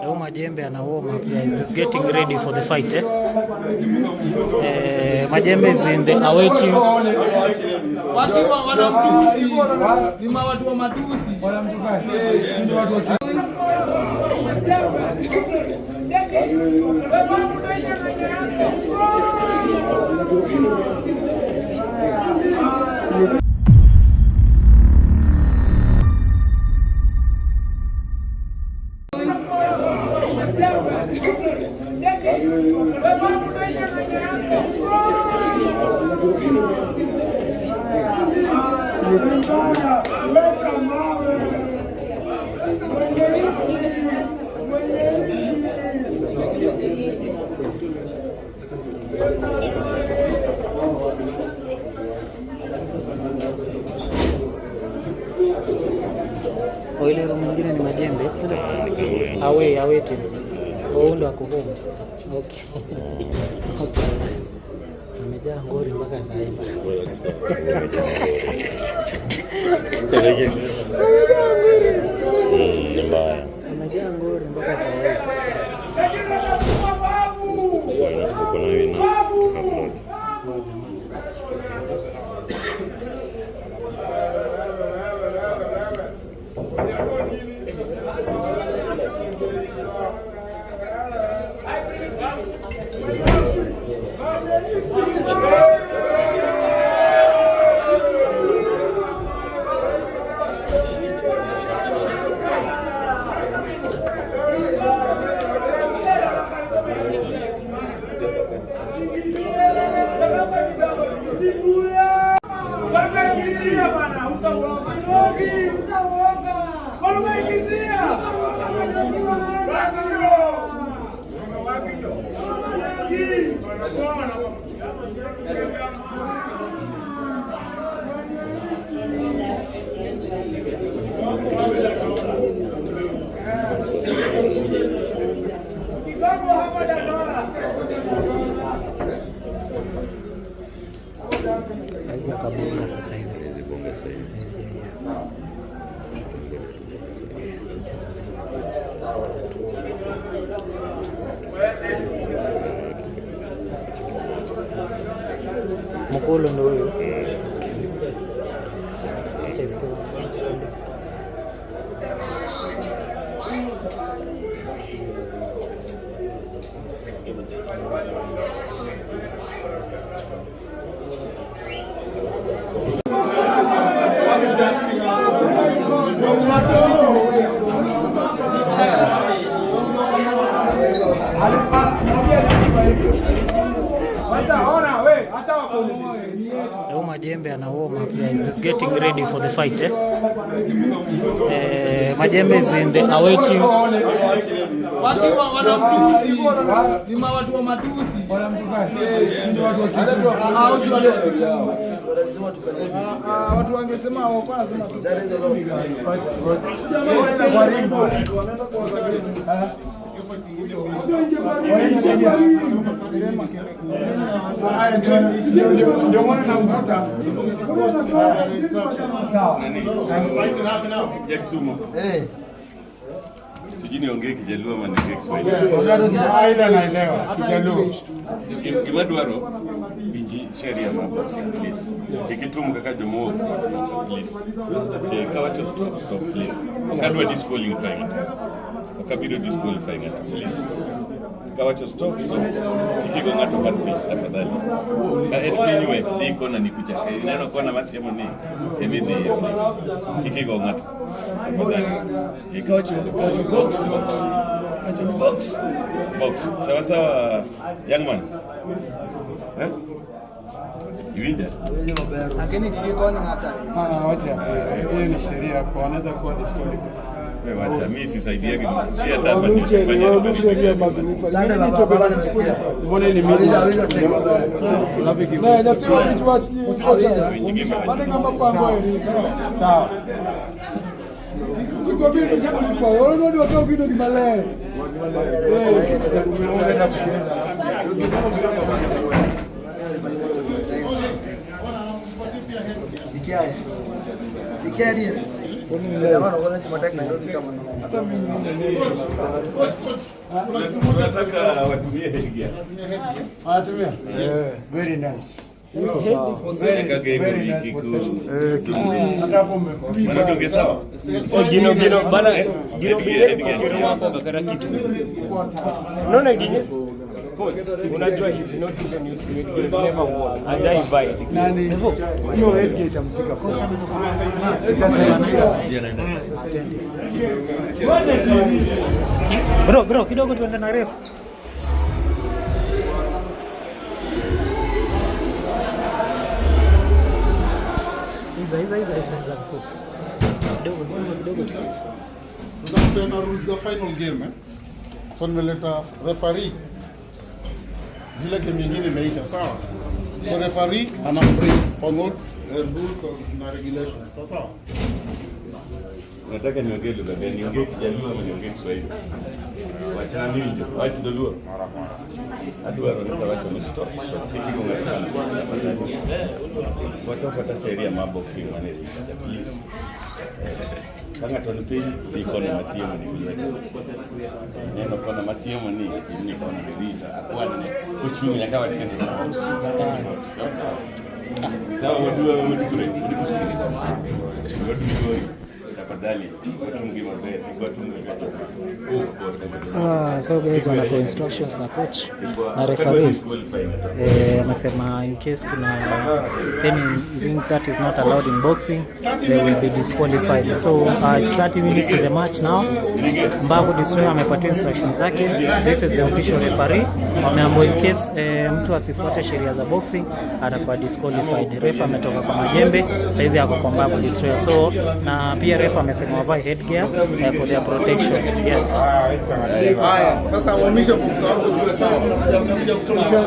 Leo Majembe ana warm up, guys. He's getting ready for the fight. Majembe is in the away team. Wakiwa wanamtusi ni watu wa matusi. Ile mwingine ni Majembe. Awe team. Ndo ako home. Okay. Amejaa ngori mpaka sasa hivi. Amejaa ngori mpaka sasa hivi. Hizi kabonga sasa hivi. Hizi bonga sasa hivi. Mkolo ndio huyo. Leo Majembe ana warm up, guys. He's getting ready for the fight. Majembe is in the away team. Wakiwa wanamtusi ni watu wa matusi. Watu wangesema wapana sema sijui niongee Kijaluo ama niongee Kiswahili. Aidha naelewa Kijaluo. Kimadwaro binji sheria mambo please. Ikitumu kaka Jomo please. Kawacho stop please. Kadwa disqualifying. Wakabiro disqualifying please. Kawacho stop. Kikigo ngato kadpi tafadhali. Ka enpinywe iko na nikucha. Neno kwa na basi kama ni emidi please. Kikigo ngato. Kawacho box. Sawa young man. Iwinja. Lakini kikikonya hata. Wacha. Hiyo ni sheria kwa wanaweza kuwa disqualified. Wewe wacha mimi sisaidiagi mtu. Si hata hapa nifanye sheria magnified. Sana baba baba nimesikia. Mbona ni mimi? Na ndio vitu wachi kocha. Bado kama kwangu hivi. Sawa. Kwa mimi disqualified. Wao ndio watu kidogo kimale. Umeona kusikiliza. Ikiaje? Hata mimi mwenyewe nataka watumie headgear. anatumia. Very nice. Iko sawa. Hata hapo umefika. Manake sawa. Gino bana Gino kakara kitu. Unaona Guinness? Unajua he's not even used to it. He's never won. Ajai buy. Nani? Hiyo headgate itamshika. Bro, kidogo tuende na ref. Iza mkuu. Kidogo. Tunapeana rules za final game So nimeleta referee. Vile game nyingine imeisha sawa. So referee ana brief on what the rules na regulations. Sawa. Nataka niongee lugha gani? Niongee Kijaluo ama niongee Kiswahili? Wachana mimi ndio. Wacha Jaluo. Adua roneka wacha mstop. Kipigo ngani. Fuata sheria ma boxing maneno. Please. Kanga tonipeni iko na masiemo ni vile. Neno kona masiemo ni kona vita. Kwa ni kuchunga kama tikende. Sawa wadua kule. Tafadhali watungi mabaya So guys wanapewa instructions na coach na referee. Anasema in case kuna anything that is not allowed in boxing they will be disqualified. So it's 30 minutes to the match now. Mbavu Destroyer amepata instructions zake. This is the official referee. Wameambiwa in case mtu asifuate sheria za boxing atakuwa disqualified. Refa ametoka kwa majembe, saizi yako kwa Mbavu Destroyer. So na pia refa amesema wavae headgear for their protection. Yes. Haya, sasa wamisha box wako juu ya chama na kuja kutoa.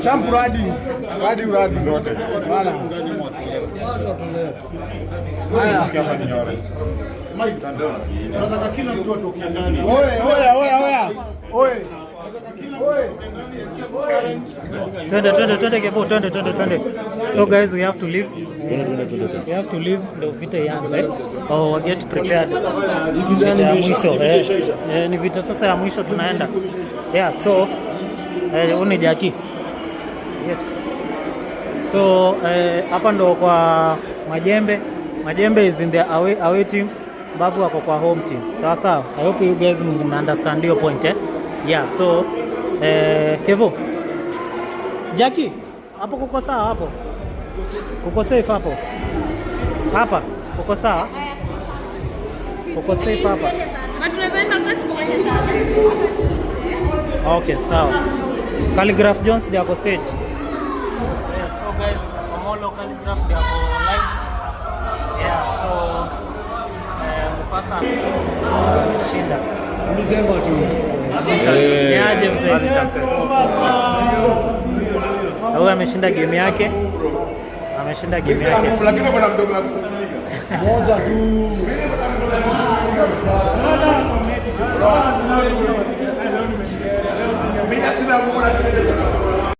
Champ uradi zote. Bana. Haya, kama ni nyore. Mike, nataka kila mtu atoke ndani. Oye. Twende. So guys, we have to leave. We have to leave. Ndio vita ianze. Oh, get prepared. Vita ya mwisho. Ni vita sasa ya mwisho tunaenda. Yeah, so uni Jackie. Yes. So hapa ndo kwa Majembe. Majembe is in the away team. Mbavu wako kwa home team. Sawa. I hope you guys understand your point Yeah, so Kevo. Jackie, hapo kuko sawa hapo? Kuko safe hapo? Hapa kuko sawa? Kuko safe hapa? Okay, sawa. Calligraph Jones they are stage. Yeah, so guys, Omolo Calligraph they are live. Yeah, so Mufasa shinda. Mzembo tu. Niaje mzee? Huyu ameshinda game yake. Lakini kuna mdogo moja tu. Mimi sina